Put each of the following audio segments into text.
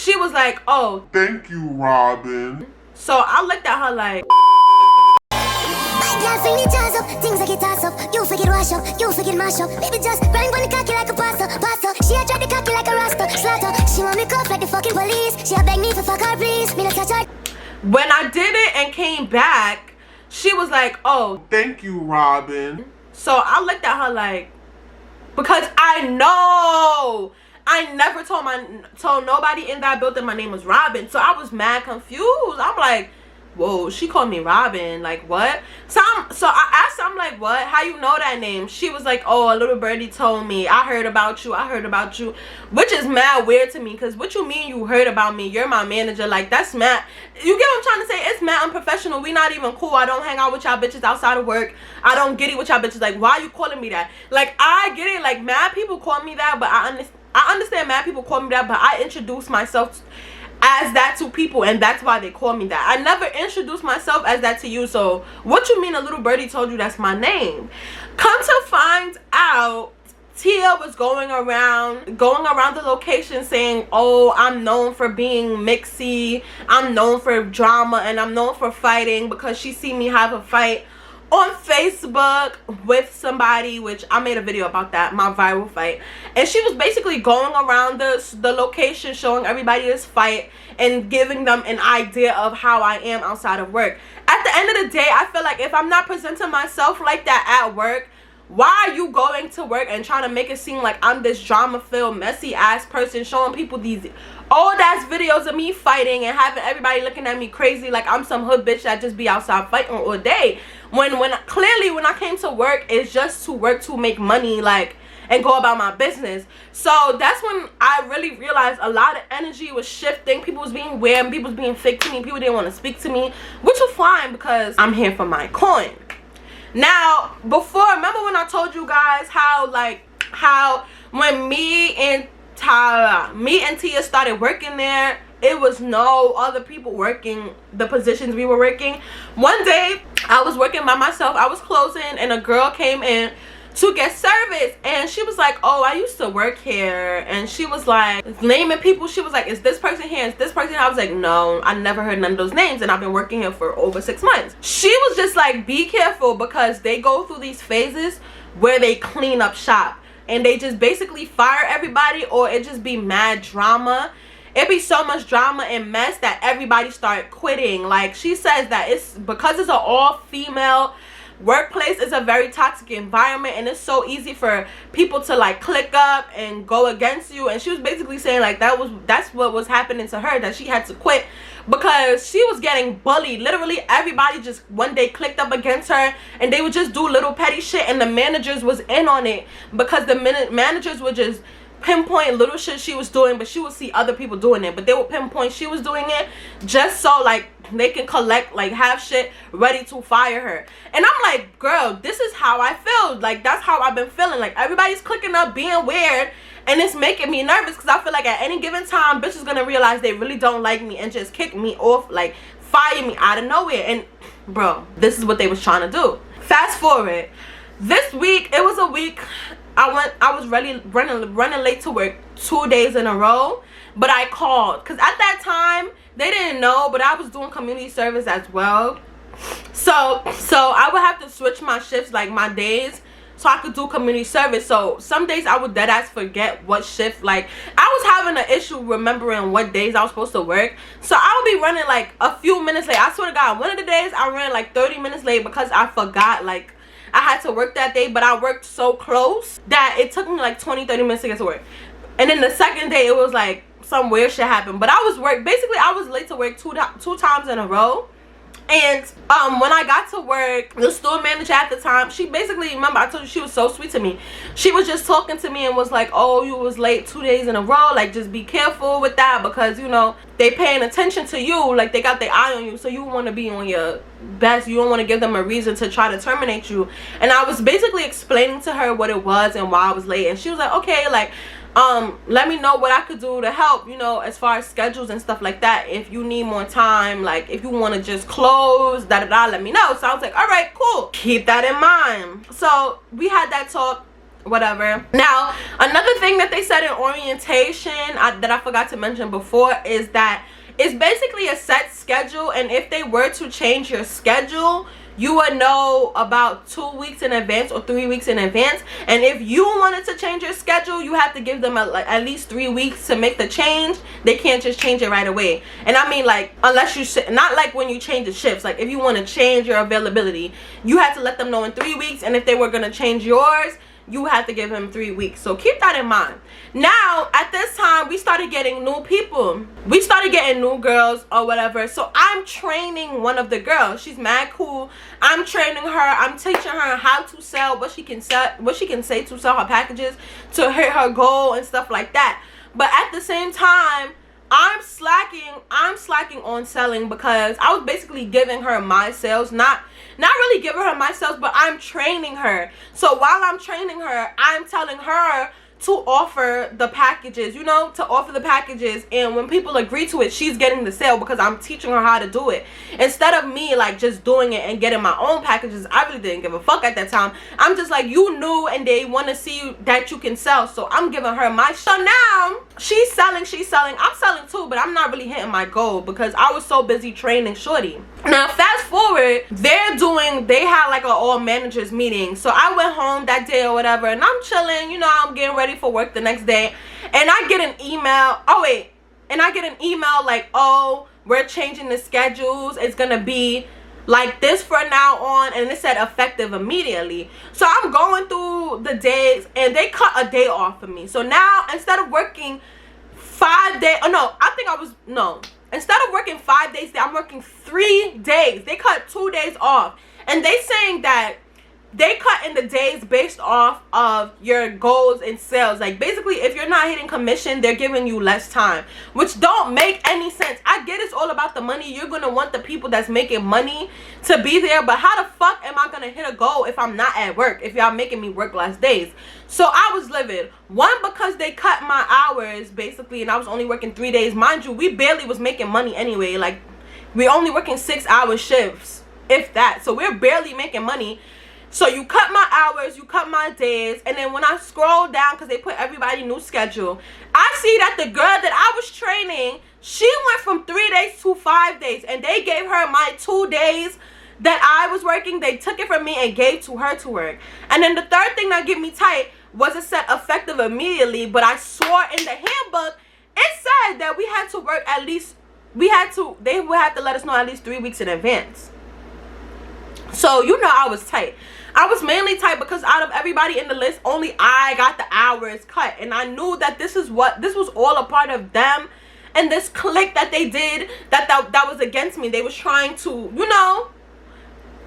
she was like, oh, thank you, Robin. So I looked at her like, girl, fling the jazz up, things like it toss up. You forget wash up, you forget mash up. Baby, just grind on the cocky like a pasta. She a drive the cocky like a rasta. Slaughter, she want me cuff like the fucking police. She a beg me for fuck her, please. Me not touch her. When I did it and came back, she was like, oh, thank you, Robin. So I looked at her like, because I know I never told nobody in that building my name was Robin. So I was mad confused. I'm like, whoa, she called me Robin, like what? So I asked her, I'm like, what? How you know that name? She was like, oh, a little birdie told me. I heard about you, which is mad weird to me, because what you mean you heard about me? You're my manager. Like, that's mad. You get what I'm trying to say? It's mad unprofessional. We not even cool. I don't hang out with y'all bitches outside of work. I don't get it with y'all bitches. Like, why are you calling me that? Like, I get it. Like, mad people call me that, but I understand mad people call me that, but I introduce myself as that to people, and that's why they call me that. I never introduced myself as that to you. So what you mean a little birdie told you that's my name? Come to find out, Tia was going around the location saying, oh, I'm known for being mixy, I'm known for drama, and I'm known for fighting, because she see me have a fight on Facebook with somebody, which I made a video about that, my viral fight. And she was basically going around the location showing everybody this fight and giving them an idea of how I am outside of work. At the end of the day, I feel like if I'm not presenting myself like that at work, why are you going to work and trying to make it seem like I'm this drama-filled, messy-ass person showing people these old-ass videos of me fighting and having everybody looking at me crazy like I'm some hood bitch that just be outside fighting all day? When clearly when I came to work, it's just to work to make money, like, and go about my business. So that's when I really realized a lot of energy was shifting. People was being weird, people was being fake to me, people didn't want to speak to me, which was fine because I'm here for my coin. Now, before, remember when I told you guys how when me and Tia started working there, it was no other people working the positions we were working. One day I was working by myself, I was closing, and a girl came in to get service, and she was like, oh, I used to work here. And she was like naming people. She was like, is this person here, is this person here? I was like, no, I never heard none of those names, and I've been working here for over 6 months. She was just like, be careful, because they go through these phases where they clean up shop and they just basically fire everybody, or it just be mad drama. It be so much drama and mess that everybody start quitting. Like, she says that it's because it's an all-female workplace, is a very toxic environment, and it's so easy for people to like click up and go against you. And she was basically saying like that's what was happening to her, that she had to quit because she was getting bullied. Literally everybody just one day clicked up against her, and they would just do little petty shit, and the managers was in on it, because the managers would just pinpoint little shit she was doing, but she would see other people doing it, but they would pinpoint she was doing it just so like they can collect, like have shit ready to fire her. And I'm like, girl, this is how I feel. Like, that's how I've been feeling. Like, everybody's clicking up being weird, and it's making me nervous, because I feel like at any given time bitch is gonna realize they really don't like me and just kick me off, like fire me out of nowhere. And bro, this is what they was trying to do. Fast forward, this week, it was a week I was really running late to work 2 days in a row, but I called because at that time they didn't know, but I was doing community service as well. So I would have to switch my shifts, like my days, so I could do community service. So some days I would deadass forget what shift. Like, I was having an issue remembering what days I was supposed to work, so I would be running like a few minutes late. I swear to God, one of the days I ran like 30 minutes late because I forgot like I had to work that day, but I worked so close that it took me like 20-30 minutes to get to work. And then the second day it was like some weird shit happened, but I was late to work two times in a row. And when I got to work, the store manager at the time, she basically, remember I told you she was so sweet to me, she was just talking to me and was like, oh, you was late 2 days in a row, like just be careful with that, because you know they paying attention to you, like they got their eye on you, so you want to be on your best. You don't want to give them a reason to try to terminate you. And I was basically explaining to her what it was and why I was late, and she was like, okay, like let me know what I could do to help, you know, as far as schedules and stuff like that. If you need more time, like if you want to just close, let me know. So I was like, all right, cool, keep that in mind. So we had that talk. whatever. Now, another thing that they said in orientation that I forgot to mention before is that it's basically a set schedule, and if they were to change your schedule, you would know about 2 weeks in advance or 3 weeks in advance. And if you wanted to change your schedule, you have to give them at least 3 weeks to make the change. They can't just change it right away. And I mean, like, unless you not like when you change the shifts. Like, if you want to change your availability, you have to let them know in 3 weeks. And if they were going to change yours, you have to give him 3 weeks. So keep that in mind. Now, at this time, we started getting new people. We started getting new girls or whatever. So I'm training one of the girls. She's mad cool. I'm training her. I'm teaching her how to sell, what she can sell, what she can say to sell her packages, to hit her goal and stuff like that. But at the same time, I'm slacking on selling, because I was basically giving her my sales, not really giving her my sales, but I'm training her. So while I'm training her, I'm telling her to offer the packages, you know, to offer the packages. And when people agree to it, she's getting the sale because I'm teaching her how to do it. Instead of me like just doing it and getting my own packages, I really didn't give a fuck at that time. I'm just like, you new and they want to see that you can sell, so I'm giving her my. So now she's selling. I'm selling too, but I'm not really hitting my goal because I was so busy training shorty. Now fast forward, they had like an all managers meeting. So I went home that day or whatever, and I'm chilling, you know, I'm getting ready for work the next day, and I get an email. I get an email like, oh, we're changing the schedules. It's gonna be like this from now on, and it said effective immediately. So I'm going through the days, and they cut a day off for me. So now instead of working 5 days, instead of working 5 days, I'm working 3 days. They cut 2 days off, and they saying that they cut in the days based off of your goals and sales. Like basically, if you're not hitting commission, they're giving you less time, which don't make any sense. I get it's all about the money. You're gonna want the people that's making money to be there, but how the fuck am I gonna hit a goal if I'm not at work, if y'all making me work less days? So I was livid. One, because they cut my hours basically, and I was only working 3 days. Mind you, we barely was making money anyway. Like, we're only working 6-hour shifts, if that. So we're barely making money. So you cut my hours, you cut my days, and then when I scroll down, because they put everybody new schedule, I see that the girl that I was training, she went from 3 days to 5 days, and they gave her my 2 days that I was working. They took it from me and gave to her to work. And then the third thing that get me tight was it said effective immediately, but I swore in the handbook it said that we had to work at least, they would have to let us know at least 3 weeks in advance. So you know I was tight. I was mainly tight because out of everybody in the list, only I got the hours cut, and I knew that this was all a part of them and this clique that they did that was against me. They was trying to, you know,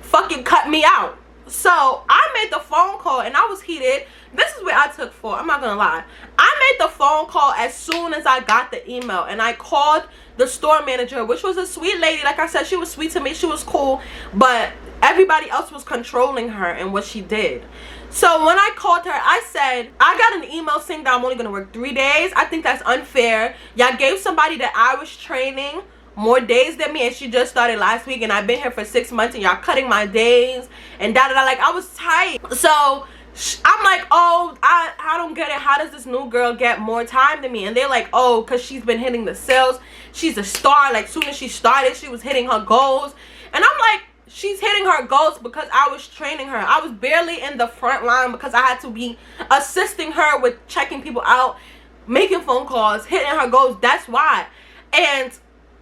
fucking cut me out. So I made the phone call, and I was heated. This is where I took for, I'm not gonna lie, I made the phone call as soon as I got the email, and I called the store manager, which was a sweet lady. Like I said, she was sweet to me, she was cool, but everybody else was controlling her and what she did. So when I called her, I said, I got an email saying that I'm only gonna work 3 days. I think that's unfair. Y'all gave somebody that I was training more days than me, and she just started last week, and I've been here for 6 months, and y'all cutting my days and da-da-da. Like, I was tight. So I'm like, oh, I don't get it. How does this new girl get more time than me? And they're like, oh, because she's been hitting the sales. She's a star. Like, soon as she started, she was hitting her goals. And I'm like, she's hitting her goals because I was training her. I was barely in the front line because I had to be assisting her with checking people out, making phone calls, hitting her goals. That's why. And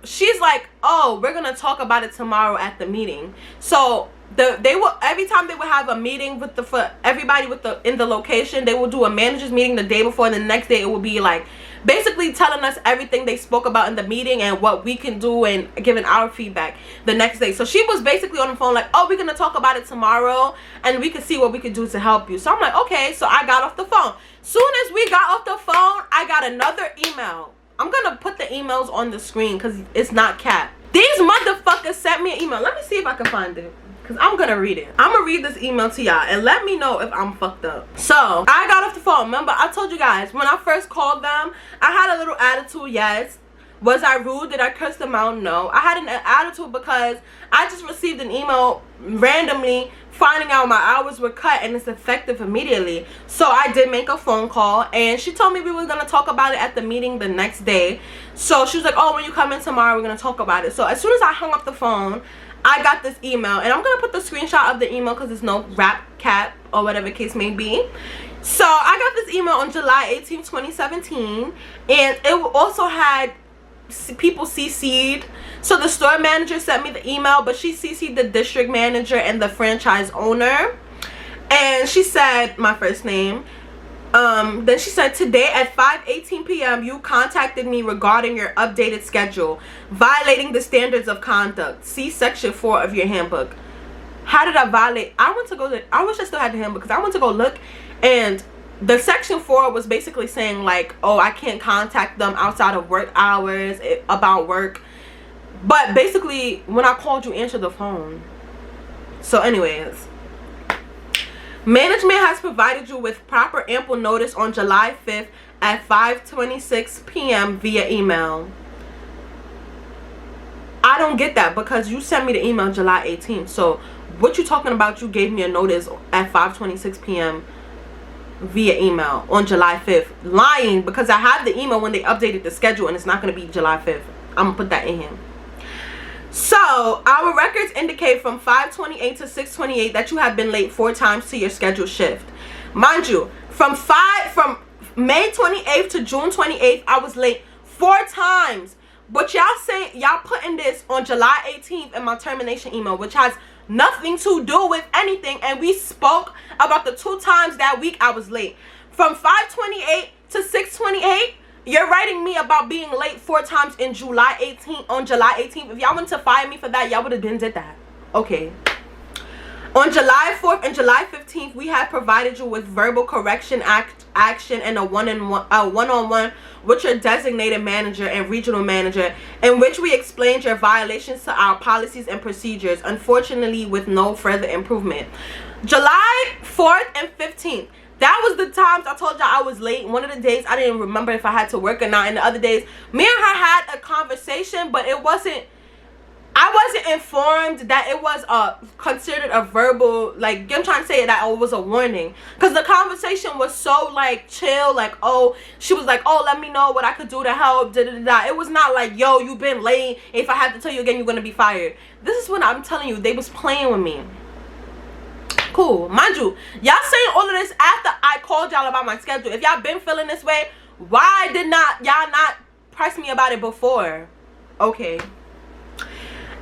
she's like, oh, we're gonna talk about it tomorrow at the meeting. So they will, every time they would have a meeting with for everybody in the location, they will do a managers meeting the day before, and the next day it will be like basically telling us everything they spoke about in the meeting and what we can do and giving our feedback the next day. So she was basically on the phone like, oh, we're gonna talk about it tomorrow and we can see what we can do to help you. So I'm like, okay. So I got off the phone. Soon as we got off the phone, I got another email. I'm gonna put the emails on the screen because it's not cap. These motherfuckers sent me an email. Let me see if I can find it, because I'm gonna read it. I'm gonna read this email to y'all and let me know if I'm fucked up. So I got off the phone. Remember, I told you guys when I first called them, I had a little attitude, yes, Was I rude? Did I curse them out? No. I had an attitude because I just received an email randomly finding out my hours were cut and it's effective immediately. So I did make a phone call and she told me we were going to talk about it at the meeting the next day. So she was like, oh, when you come in tomorrow, we're going to talk about it. So as soon as I hung up the phone, I got this email. And I'm going to put the screenshot of the email because there's no rap cap or whatever case may be. So I got this email on July 18th, 2017. And it also had people CC'd. So the store manager sent me the email, but she CC'd the district manager and the franchise owner. And she said my first name. Then she said, today at 5:18 p.m. you contacted me regarding your updated schedule, violating the standards of conduct. See section 4 of your handbook. How did I violate? I wish I still had the handbook because I went to go look, and the section 4 was basically saying like, oh, I can't contact them outside of work hours about work. But basically when I called, you answered the phone. So anyways, management has provided you with proper ample notice on July 5th at 5:26 p.m. via email. I don't get that because you sent me the email July 18th. So what you talking about? You gave me a notice at 5:26 p.m. via email on July 5th. Lying, because I have the email when they updated the schedule and it's not going to be July 5th. I'm going to put that in here. So our records indicate from 5:28 to 6:28 that you have been late 4 times to your scheduled shift. Mind you, from May 28th to June 28th, I was late 4 times. But y'all saying, y'all putting this on July 18th in my termination email, which has nothing to do with anything. And we spoke about the 2 times that week I was late. From 5:28 to 6:28, you're writing me about being late 4 times in July 18th, on July 18th. If y'all want to fire me for that, y'all would have been did that. Okay. On July 4th and July 15th, we have provided you with verbal correction action and a one-on-one with your designated manager and regional manager, in which we explained your violations to our policies and procedures, unfortunately with no further improvement. July 4th and 15th. That was the times I told y'all I was late. One of the days I didn't remember if I had to work or not. And the other days, me and her had a conversation, but it wasn't, I wasn't informed that it was considered a verbal, like, I'm trying to say that it was a warning. Because the conversation was so, like, chill, like, oh, she was like, oh, let me know what I could do to help, da-da-da-da. It was not like, yo, you've been late. If I have to tell you again, you're going to be fired. This is what I'm telling you. They was playing with me. Cool. Mind you, y'all saying all of this after I called y'all about my schedule. If y'all been feeling this way, why did y'all not press me about it before? Okay.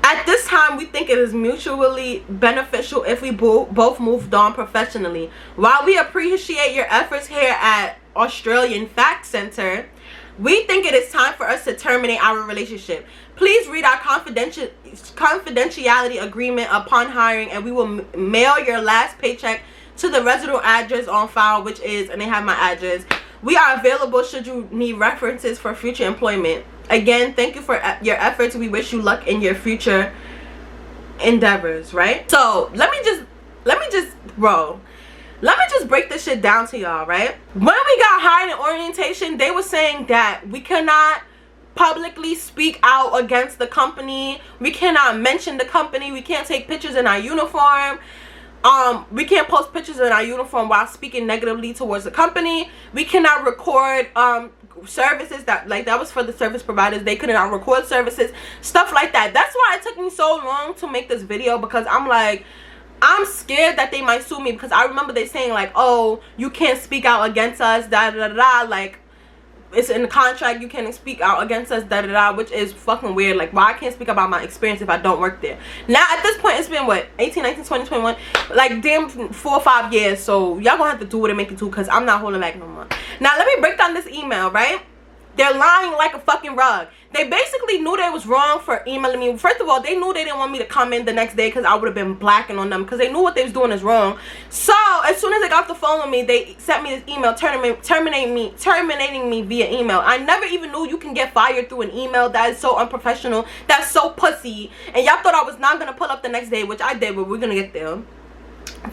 At this time, we think it is mutually beneficial if we both moved on professionally. While we appreciate your efforts here at Australian Fact Center, we think it is time for us to terminate our relationship. Please read our confidentiality agreement upon hiring, and we will mail your last paycheck to the residual address on file, which is, and they have my address. We are available should you need references for future employment. Again, thank you for your efforts. We wish you luck in your future endeavors, right? So let me just break this shit down to y'all, right? When we got hired in orientation, they were saying that we cannot publicly speak out against the company. We cannot mention the company. We can't take pictures in our uniform. We can't post pictures in our uniform while speaking negatively towards the company. We cannot record services that was for the service providers. They could not record services, stuff like that. That's why it took me so long to make this video, because I'm like, I'm scared that they might sue me, because I remember they saying like, oh, you can't speak out against us, da da da da, like it's in the contract, you can't speak out against us, da da da, which is fucking weird. Like, why I can't speak about my experience if I don't work there? Now at this point, it's been what, 18, 19, 20, 21, like damn 4 or 5 years. So y'all gonna have to do what it make it to, because I'm not holding back no more. Now let me break down this email, right? They're lying like a fucking rug. They basically knew they was wrong for emailing me. First of all, they knew they didn't want me to come in the next day, because I would have been blacking on them, because they knew what they was doing is wrong. So as soon as they got off the phone with me, they sent me this email terminating me via email. I never even knew you can get fired through an email. That is so unprofessional. That's so pussy. And y'all thought I was not gonna pull up the next day, which I did, but we're gonna get there.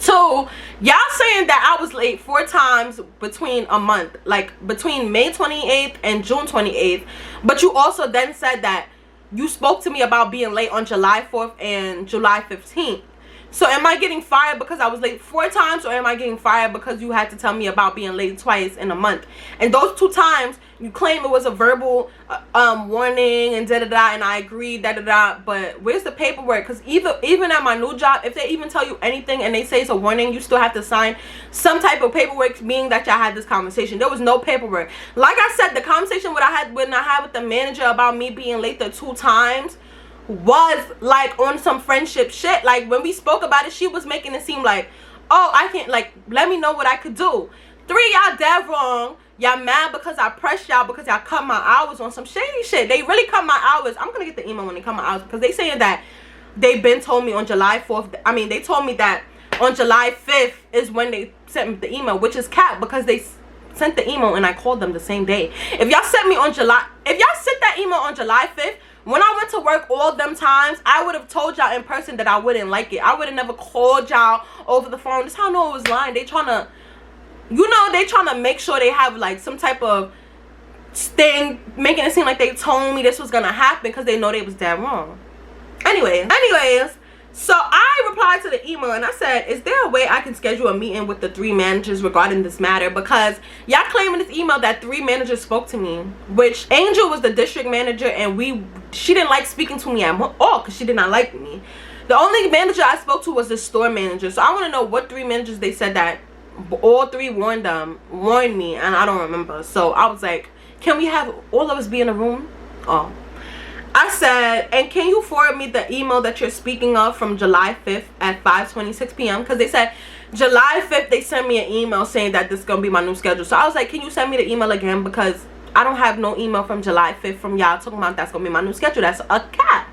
Two, y'all saying that I was late 4 times between a month, like between May 28th and June 28th. But you also then said that you spoke to me about being late on July 4th and July 15th. So am I getting fired because I was late 4 times, or am I getting fired because you had to tell me about being late twice in a month? And those 2 times you claim it was a verbal warning and da-da-da, and I agreed, da-da-da, but where's the paperwork? Because even at my new job, if they even tell you anything and they say it's a warning, you still have to sign some type of paperwork, meaning that y'all had this conversation. There was no paperwork. Like I said, the conversation when I had with the manager about me being late the 2 times was like on some friendship shit. Like when we spoke about it, she was making it seem like, oh, I can't, like, let me know what I could do. 3, y'all dead wrong. Y'all mad because I pressed y'all because y'all cut my hours on some shady shit. They really cut my hours. I'm gonna get the email when they cut my hours, because they saying that they been told me on July 4th. I mean, they told me that on July 5th is when they sent me the email, which is cap, because they sent the email and I called them the same day. If y'all sent that email on July 5th, when I went to work all them times, I would have told y'all in person that I wouldn't like it. I would have never called y'all over the phone. That's how I know it was lying. They trying to, you know, they trying to make sure they have like some type of thing, making it seem like they told me this was gonna happen because they know they was dead wrong. Anyways, so I replied to the email and I said, is there a way I can schedule a meeting with the 3 managers regarding this matter? Because y'all claim in this email that 3 managers spoke to me, which Angel was the district manager, and she didn't like speaking to me at all because she did not like me. The only manager I spoke to was the store manager. So I want to know what 3 managers they said that all 3 warned me, and I don't remember. So I was like, can we have all of us be in a room? Oh, I said, and can you forward me the email that you're speaking of from July 5th at 5:26 p.m. because they said July 5th they sent me an email saying that this is gonna be my new schedule. So I was like, can you send me the email again, because I don't have no email from July 5th from y'all talking about that's gonna be my new schedule. That's a cap.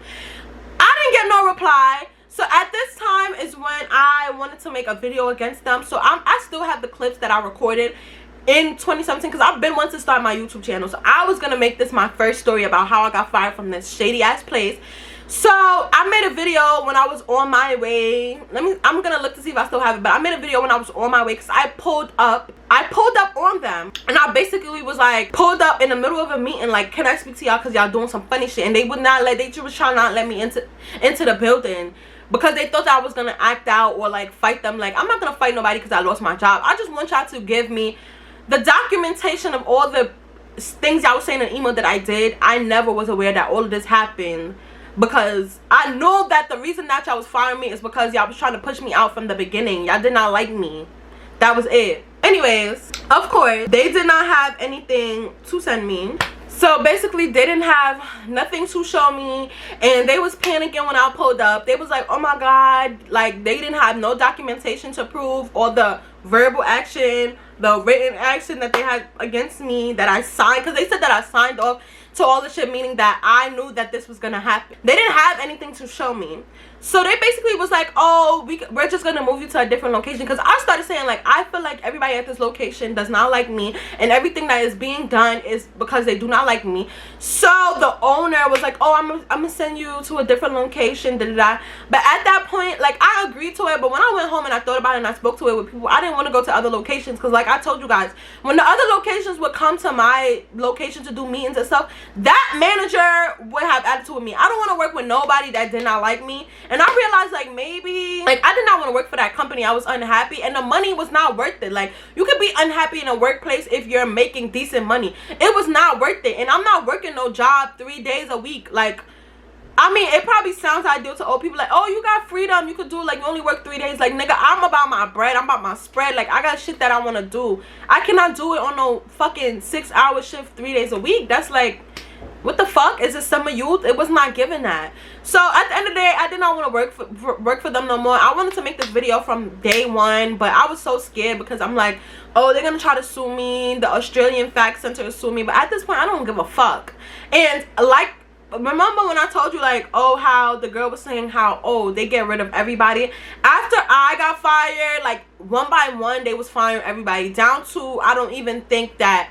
I didn't get no reply. So at this time is when I wanted to make a video against them. So I still have the clips that I recorded in 2017, because I've been wanting to start my YouTube channel. So I was gonna make this my first story about how I got fired from this shady ass place. So I made a video when I was on my way. I'm gonna look to see if I still have it, but I made a video when I was on my way because I pulled up on them, and I basically was like pulled up in the middle of a meeting like, can I speak to y'all because y'all doing some funny shit, and they would not let, they was trying not let me into the building because they thought that I was gonna act out or like fight them. Like, I'm not gonna fight nobody because I lost my job. I just want y'all to give me the documentation of all the things y'all was saying in the email that I did. I never was aware that all of this happened, because I know that the reason that y'all was firing me is because y'all was trying to push me out from the beginning. Y'all did not like me. That was it. Anyways, of course, they did not have anything to send me. So basically, they didn't have nothing to show me, and they was panicking when I pulled up. They was like, oh my God, like they didn't have no documentation to prove all the verbal action, the written action that they had against me that I signed, because they said that I signed off to all the shit, meaning that I knew that this was gonna happen. They didn't have anything to show me. So they basically was like, oh, we're just gonna move you to a different location, because I started saying like, I feel like everybody at this location does not like me, and everything that is being done is because they do not like me. So the owner was like, oh, I'm gonna send you to a different location, da da da. But at that point, like, I agreed to it, but when I went home and I thought about it and I spoke to it with people, I didn't want to go to other locations, because like I told you guys, when the other locations would come to my location to do meetings and stuff, that manager would have attitude with me. I don't want to work with nobody that did not like me. And I realized like maybe like I did not want to work for that company. I was unhappy, and the money was not worth it. Like, you could be unhappy in a workplace if you're making decent money. It was not worth it, and I'm not working no job 3 days a week. Like, I mean, it probably sounds ideal to old people, like, oh, you got freedom, you could do, like, you only work 3 days. Like, nigga, I'm about my bread, I'm about my spread. Like, I got shit that I want to do. I cannot do it on no fucking 6-hour shift 3 days a week. That's like, what the fuck? Is it summer youth? It was not given that. So at the end of the day, I did not want to work for them no more. I wanted to make this video from day one, but I was so scared because I'm like, oh, they're gonna try to sue me, the Australian Fact Center will sue me. But at this point, I don't give a fuck. And like, remember when I told you, like, oh, how the girl was saying how, oh, they get rid of everybody? After I got fired, like, one by one, they was firing everybody, down to, I don't even think that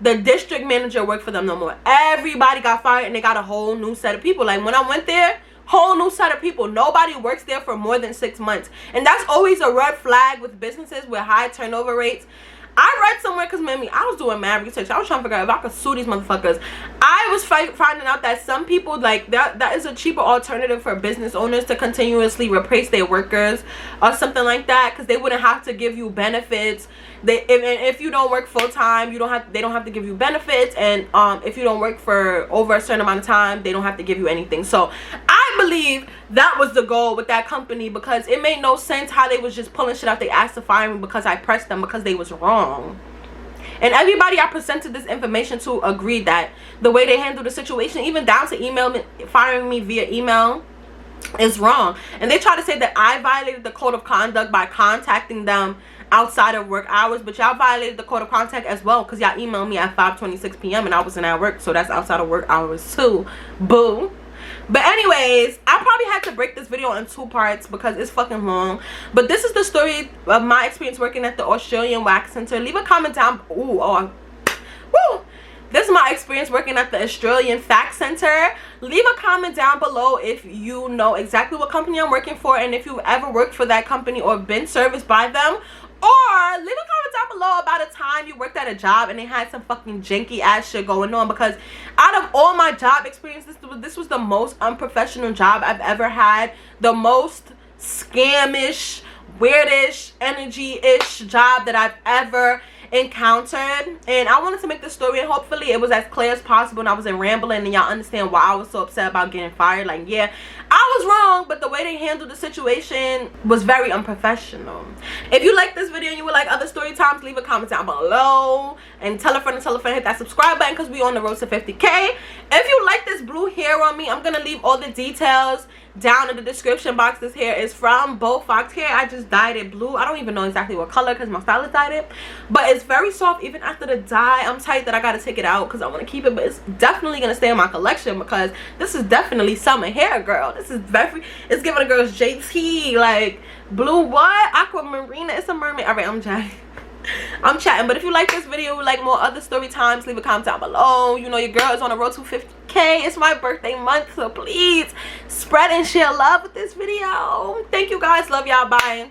the district manager worked for them no more. Everybody got fired, and they got a whole new set of people. Like, when I went there, whole new set of people. Nobody works there for more than 6 months, and that's always a red flag with businesses with high turnover rates. I read somewhere, because man, I was doing mad research. I was trying to figure out if I could sue these motherfuckers. I was finding out that some people, like, that is a cheaper alternative for business owners to continuously replace their workers or something like that, because they wouldn't have to give you benefits. If you don't work full-time, they don't have to give you benefits, and if you don't work for over a certain amount of time, they don't have to give you anything. So I believe that was the goal with that company, because it made no sense how they was just pulling shit out their ass to fire me because I pressed them because they was wrong. And everybody I presented this information to agreed that the way they handled the situation, even down to firing me via email, is wrong. And they try to say that I violated the code of conduct by contacting them outside of work hours, but y'all violated the code of conduct as well, because y'all emailed me at 5:26 p.m. and I wasn't at work, so that's outside of work hours too. Boo. But anyways, I probably had to break this video in 2 parts because it's fucking long. But this is the story of my experience working at the Australian Wax Center. Leave a comment down. Woo! This is my experience working at the Australian Fax Center. Leave a comment down below if you know exactly what company I'm working for, and if you've ever worked for that company or been serviced by them. Or leave a comment down below about a time you worked at a job and they had some fucking janky ass shit going on, because out of all my job experience, this was the most unprofessional job I've ever had. The most scamish, weirdish, energy-ish job that I've ever encountered. And I wanted to make this story, and hopefully it was as clear as possible and I wasn't rambling and y'all understand why I was so upset about getting fired. Like, yeah, I was wrong, but the way they handled the situation was very unprofessional. If you like this video and you would like other story times, leave a comment down below, and tell a friend and tell a friend, hit that subscribe button, because we on the road to 50K. If you like this blue hair on me, I'm gonna leave all the details down in the description box. This hair is from ʀʏᴏᴏ hair. I just dyed it blue. I don't even know exactly what color because my stylist dyed it, but it's very soft even after the dye. I'm tight that I gotta take it out because I want to keep it, but it's definitely gonna stay in my collection because this is definitely summer hair, girl. This is very, it's giving a girl's JT, like blue what, aquamarine. It's a mermaid. All right, I'm chatting. But if you like this video, like more other story times, leave a comment down below. You know your girl is on the road to 50K. It's my birthday month, so please spread and share love with this video. Thank you guys. Love y'all. Bye.